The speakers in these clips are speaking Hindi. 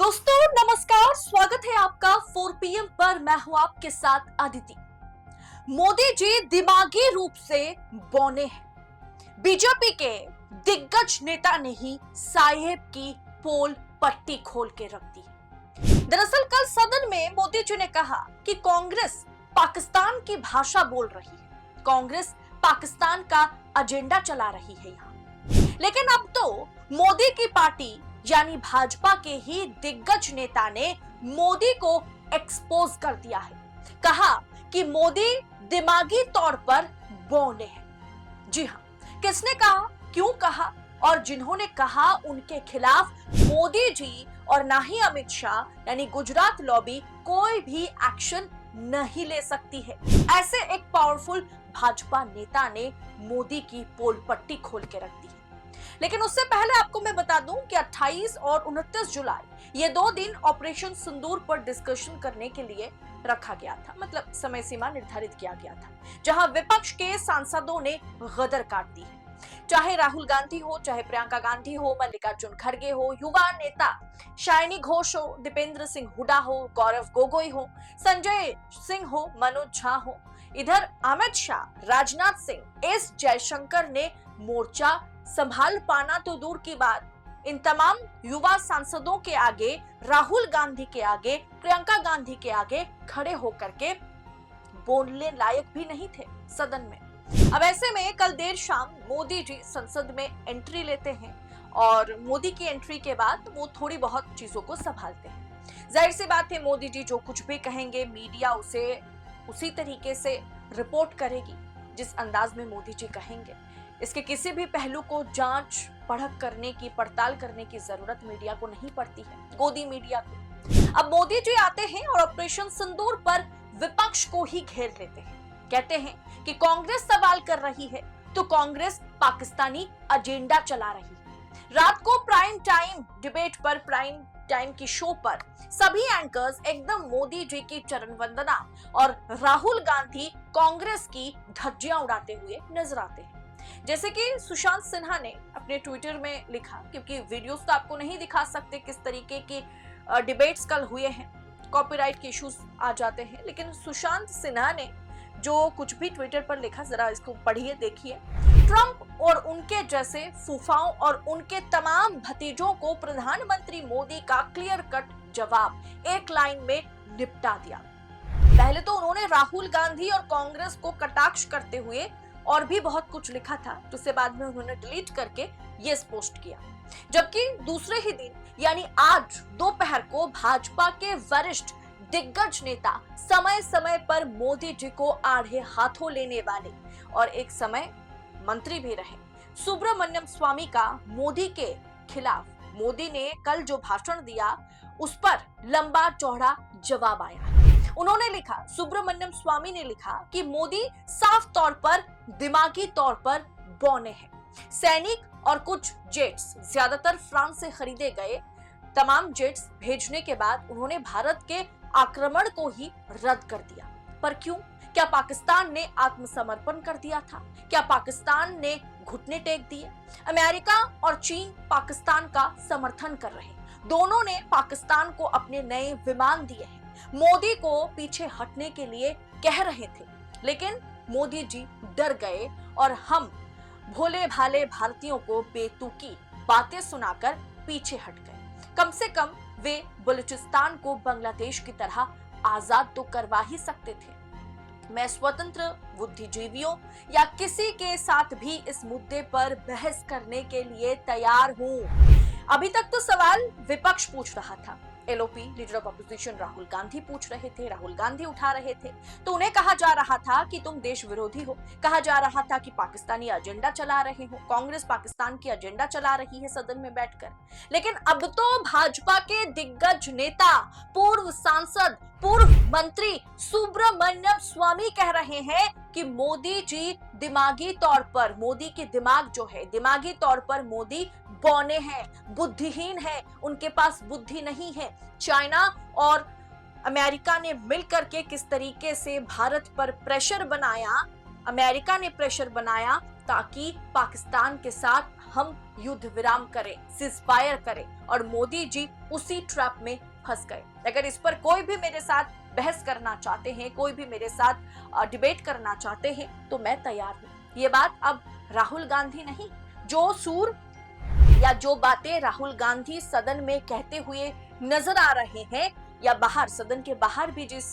दोस्तों नमस्कार, स्वागत है आपका 4 PM पर। मैं हूं आपके साथ अदिति। मोदी जी दिमागी रूप से बौने हैं। बीजेपी के दिग्गज नेता ने ही साहेब की पोल पट्टी खोल के रख दी। दरअसल कल सदन में मोदी जी ने कहा कि कांग्रेस पाकिस्तान की भाषा बोल रही है, कांग्रेस पाकिस्तान का एजेंडा चला रही है यहाँ। लेकिन अब तो मोदी की पार्टी यानी भाजपा के ही दिग्गज नेता ने मोदी को एक्सपोज कर दिया है। कहा कि मोदी दिमागी तौर पर बौने हैं। जी हां, किसने कहा, क्यों कहा और जिन्होंने कहा उनके खिलाफ मोदी जी और ना ही अमित शाह यानी गुजरात लॉबी कोई भी एक्शन नहीं ले सकती है। ऐसे एक पावरफुल भाजपा नेता ने मोदी की पोल पट्टी खोल के रख दी है। लेकिन उससे पहले आपको मैं बता दूं कि 28 और 29 जुलाई ये 2 दिन ऑपरेशन सिंदूर पर डिस्कशन करने के लिए रखा गया था, मतलब समय सीमा निर्धारित किया गया था, जहां विपक्ष के सांसदों ने गदर काट दी है। चाहे राहुल गांधी हो, चाहे प्रियंका गांधी हो, मल्लिकार्जुन खड़गे हो, युवा नेता शाइनी घोष हो, दीपेंद्र सिंह हुडा हो, गौरव गोगोई हो, संजय सिंह हो, मनोज झा हो, इधर अमित शाह, राजनाथ सिंह, एस जयशंकर ने मोर्चा संभाल पाना तो दूर की बात, इन तमाम युवा सांसदों के आगे, राहुल गांधी के आगे, प्रियंका गांधी के आगे खड़े होकर के बोलने लायक भी नहीं थे सदन में। अब ऐसे में कल देर शाम मोदी जी संसद में एंट्री लेते हैं और मोदी की एंट्री के बाद वो थोड़ी बहुत चीजों को संभालते हैं। जाहिर सी बात है, मोदी जी जो कुछ भी कहेंगे मीडिया उसे उसी तरीके से रिपोर्ट करेगी जिस अंदाज में मोदी जी कहेंगे। इसके किसी भी पहलू को जांच पड़ताल करने की जरूरत मीडिया को नहीं पड़ती है, गोदी मीडिया को। अब मोदी जी आते हैं और ऑपरेशन सिंदूर पर विपक्ष को ही घेर लेते हैं। कहते हैं कि कांग्रेस सवाल कर रही है तो कांग्रेस पाकिस्तानी एजेंडा चला रही है। रात को प्राइम टाइम डिबेट पर, प्राइम टाइम की शो पर सभी एंकर्स एकदम मोदी जी की चरण वंदना और राहुल गांधी कांग्रेस की धज्जियां उड़ाते हुए नजर आते हैं। जैसे कि सुशांत सिन्हा ने अपने ट्विटर में लिखा, क्योंकि वीडियोस तो आपको नहीं दिखा सकते किस तरीके के डिबेट्स कल हुए हैं, कॉपीराइट के इश्यूज आ जाते हैं, लेकिन सुशांत सिन्हा ने जो कुछ भी ट्विटर पर लिखा जरा इसको पढ़िए, देखिए। ट्रंप और उनके जैसे फूफाओं और उनके तमाम भतीजों को प्रधानमंत्री मोदी का क्लियर कट जवाब एक लाइन में निपटा दिया। पहले तो उन्होंने राहुल गांधी और कांग्रेस को कटाक्ष करते हुए और भी बहुत कुछ लिखा था, जिसे बाद में उन्होंने डिलीट करके ये पोस्ट किया। जबकि दूसरे ही दिन यानी आज दोपहर को भाजपा के वरिष्ठ दिग्गज नेता, समय समय पर मोदी जी को आड़े हाथों लेने वाले और एक समय मंत्री भी रहे सुब्रमण्यम स्वामी का मोदी के खिलाफ मोदी ने कल जो भाषण दिया उस पर लंबा चौड़ा जवाब आया। उन्होंने लिखा, सुब्रमण्यम स्वामी ने लिखा कि मोदी साफ तौर पर दिमागी तौर पर बौने हैं। सैनिक और कुछ जेट्स, ज्यादातर फ्रांस से खरीदे गए तमाम जेट्स भेजने के बाद उन्होंने भारत के आक्रमण को ही रद्द कर दिया। पर क्यों? क्या पाकिस्तान ने आत्मसमर्पण कर दिया था? क्या पाकिस्तान ने घुटने टेक दिए? अमेरिका और चीन पाकिस्तान का समर्थन कर रहे, दोनों ने पाकिस्तान को अपने नए विमान दिए हैं, मोदी को पीछे हटने के लिए कह रहे थे, लेकिन मोदी जी डर गए और हम भोले भाले भारतीयों को बेतुकी बातें सुनाकर पीछे हट गए। कम से कम वे बलूचिस्तान को बांग्लादेश की तरह आजाद तो करवा ही सकते थे। मैं स्वतंत्र बुद्धिजीवियों या किसी के साथ भी इस मुद्दे पर बहस करने के लिए तैयार हूं। अभी तक तो सवाल विपक्ष पूछ रहा था, LOP leader of opposition Rahul Gandhi पूछ रहे थे, राहुल गांधी उठा रहे थे, तो उन्हें कहा जा रहा था कि तुम देश विरोधी हो, कहा जा रहा था कि पाकिस्तानी एजेंडा चला रहे हो, कांग्रेस पाकिस्तान की एजेंडा चला रही है सदन में बैठकर। लेकिन अब तो भाजपा के दिग्गज नेता, पूर्व सांसद, पूर्व मंत्री सुब्रमण्यम स्वामी कह रहे हैं कि मोदी जी दिमागी तौर पर, मोदी की दिमाग जो है, दिमागी तौर पर मोदी बौने हैं, बुद्धिहीन हैं, उनके पास बुद्धि नहीं है। चाइना और अमेरिका ने मिलकर के किस तरीके से भारत पर प्रेशर बनाया, अमेरिका ने प्रेशर बनाया ताकि पाकिस्तान के साथ हम युद्ध विराम करे, सीजफायर करे, और मोदी जी उसी ट्रैप में फंस गए। अगर इस पर कोई भी मेरे साथ बहस करना चाहते हैं, कोई भी मेरे साथ डिबेट करना चाहते हैं, तो मैं तैयार हूं। ये बात अब राहुल गांधी नहीं, जो सूर या जो बातें राहुल गांधी सदन में कहते हुए नजर आ रहे हैं, या बाहर सदन के बाहर भी जिस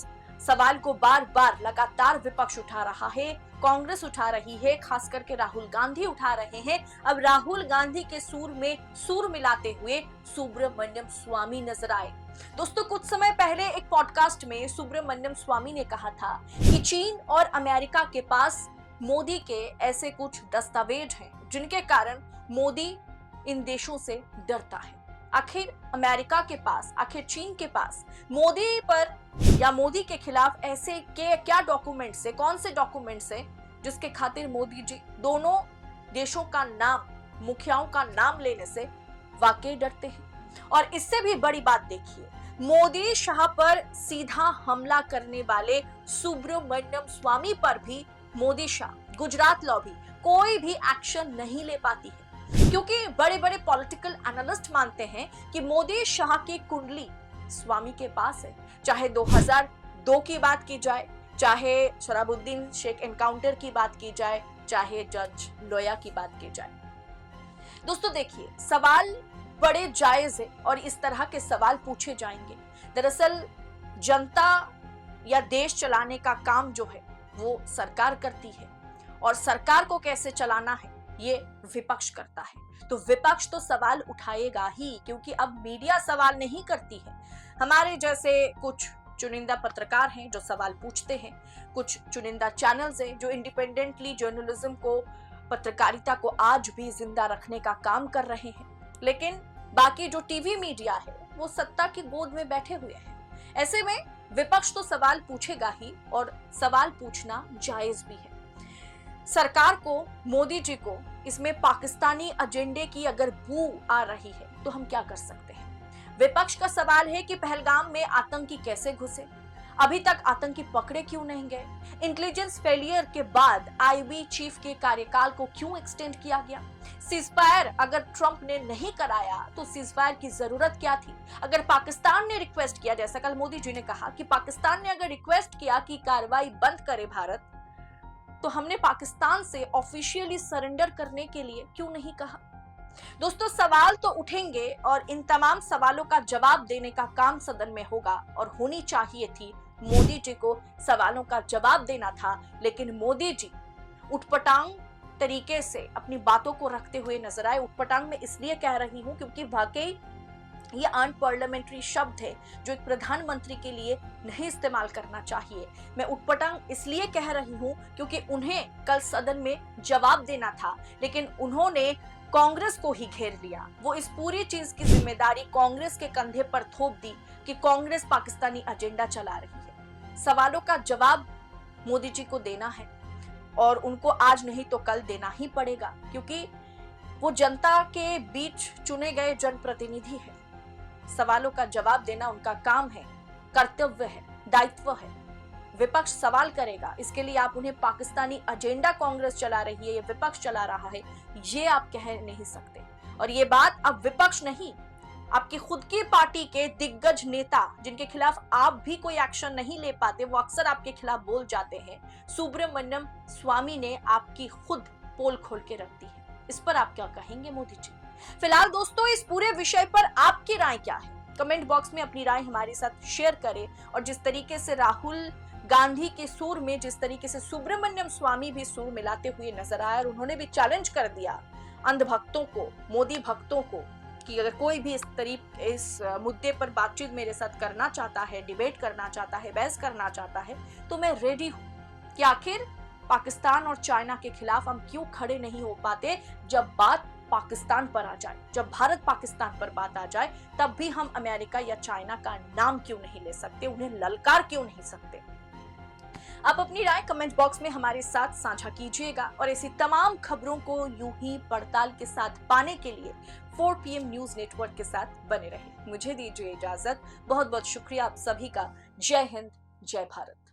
सवाल को बार बार लगातार विपक्ष उठा रहा है, कांग्रेस उठा रही है, खास करके राहुल गांधी उठा रहे हैं, अब राहुल गांधी के सूर में सूर मिलाते हुए सुब्रमण्यम स्वामी नजर आए। दोस्तों, कुछ समय पहले एक पॉडकास्ट में सुब्रमण्यम स्वामी ने कहा था कि चीन और अमेरिका के पास मोदी के ऐसे कुछ दस्तावेज हैं जिनके कारण मोदी इन देशों से डरता है। आखिर अमेरिका के पास, आखिर चीन के पास मोदी पर या मोदी के खिलाफ ऐसे के क्या डॉक्यूमेंट्स है, कौन से डॉक्यूमेंट्स है जिसके खातिर मोदी जी दोनों देशों का नाम, मुखियाओं का नाम लेने से वाकई डरते हैं। और इससे भी बड़ी बात देखिए, मोदी शाह पर सीधा हमला करने वाले सुब्रमण्यम स्वामी पर भी मोदी शाह, गुजरात लॉबी कोई भी एक्शन नहीं ले पाती है, क्योंकि बड़े बड़े पॉलिटिकल एनालिस्ट मानते हैं कि मोदी शाह की कुंडली स्वामी के पास है। चाहे 2002 की बात की जाए, चाहे शराबुद्दीन शेख एनकाउंटर की बात की जाए, चाहे जज लोया की बात की जाए। दोस्तों देखिए, सवाल बड़े जायज है और इस तरह के सवाल पूछे जाएंगे। दरअसल जनता या देश चलाने का काम जो है वो सरकार करती है, और सरकार को कैसे चलाना है ये विपक्ष करता है। तो विपक्ष तो सवाल उठाएगा ही, क्योंकि अब मीडिया सवाल नहीं करती है। हमारे जैसे कुछ चुनिंदा पत्रकार हैं जो सवाल पूछते हैं, कुछ चुनिंदा चैनल्स हैं जो इंडिपेंडेंटली जर्नलिज्म को, पत्रकारिता को आज भी जिंदा रखने का काम कर रहे हैं, लेकिन बाकी जो टीवी मीडिया है वो सत्ता की गोद में बैठे हुए हैं। ऐसे में विपक्ष तो सवाल पूछेगा ही, और सवाल पूछना जायज भी है। सरकार को, मोदी जी को इसमें पाकिस्तानी एजेंडे की अगर बू आ रही है तो हम क्या कर सकते हैं। विपक्ष का सवाल है कि पहलगाम में आतंकी कैसे घुसे, अभी तक आतंकी पकड़े क्यों नहीं गए, इंटेलिजेंस फेलियर के बाद आईबी चीफ के कार्यकाल को क्यों एक्सटेंड किया गया, सीजफायर अगर ट्रंप ने नहीं कराया तो सीजफायर की जरूरत क्या थी, अगर पाकिस्तान ने रिक्वेस्ट किया, जैसा कल मोदी जी ने कहा कि पाकिस्तान ने अगर रिक्वेस्ट किया कि कार्रवाई बंद करे भारत, तो हमने पाकिस्तान से ऑफिशियली सरेंडर करने के लिए क्यों नहीं कहा। दोस्तों, सवाल तो उठेंगे और इन तमाम सवालों का जवाब देने का काम सदन में होगा, और होनी चाहिए थी। मोदी जी को सवालों का जवाब देना था, लेकिन मोदी जी उटपटांग तरीके से अपनी बातों को रखते हुए नजर आए। उटपटांग में इसलिए कह रही हूं क्योंकि वाकई ये अनपार्लियामेंट्री शब्द है जो एक प्रधानमंत्री के लिए नहीं इस्तेमाल करना चाहिए। मैं उटपटांग इसलिए कह रही हूं क्योंकि उन्हें कल सदन में जवाब देना था, लेकिन उन्होंने कांग्रेस को ही घेर लिया। वो इस पूरी चीज की जिम्मेदारी कांग्रेस के कंधे पर थोप दी कि कांग्रेस पाकिस्तानी एजेंडा चला रही है। सवालों का जवाब मोदी जी को देना है, और उनको आज नहीं तो कल देना ही पड़ेगा, क्योंकि वो जनता के बीच चुने गए जनप्रतिनिधि है। सवालों का जवाब देना उनका काम है, कर्तव्य है, दायित्व है। विपक्ष सवाल करेगा, इसके लिए आप उन्हें पाकिस्तानी एजेंडा कांग्रेस चला रही है, ये विपक्ष चला रहा है, ये आप कह नहीं सकते। और ये बात अब विपक्ष नहीं, आपकी खुद की पार्टी के दिग्गज नेता जिनके खिलाफ आप भी कोई एक्शन नहीं ले पाते, वो अक्सर आपके खिलाफ बोल जाते हैं, सुब्रमण्यम स्वामी ने आपकी खुद पोल खोल के रख दी है। इस पर आप क्या कहेंगे मोदी जी? फिलहाल दोस्तों, इस पूरे विषय पर आपकी राय क्या है? कमेंट बॉक्स में अपनी राय हमारे साथ शेयर करें। और जिस तरीके से राहुल गांधी के सुर में जिस तरीके से सुब्रमण्यम स्वामी भी सुर मिलाते हुए नजर आए, और उन्होंने भी चैलेंज कर दिया अंधभक्तों को, मोदी भक्तों को, कि अगर कोई भी इस मुद्दे पर बातचीत मेरे साथ करना चाहता है, डिबेट करना चाहता है, बहस करना चाहता है, तो मैं रेडी हूं। कि आखिर पाकिस्तान और चाइना के खिलाफ हम क्यों खड़े नहीं हो पाते? जब बात पाकिस्तान पर आ जाए, जब भारत पाकिस्तान पर बात आ जाए, तब भी हम अमेरिका या चाइना का नाम क्यों नहीं ले सकते, उन्हें ललकार क्यों नहीं सकते? आप अपनी राय कमेंट बॉक्स में हमारे साथ साझा कीजिएगा, और ऐसी तमाम खबरों को यूं ही पड़ताल के साथ पाने के लिए 4 PM न्यूज नेटवर्क के साथ बने रहें। मुझे दीजिए इजाजत। बहुत बहुत शुक्रिया आप सभी का। जय हिंद, जय भारत।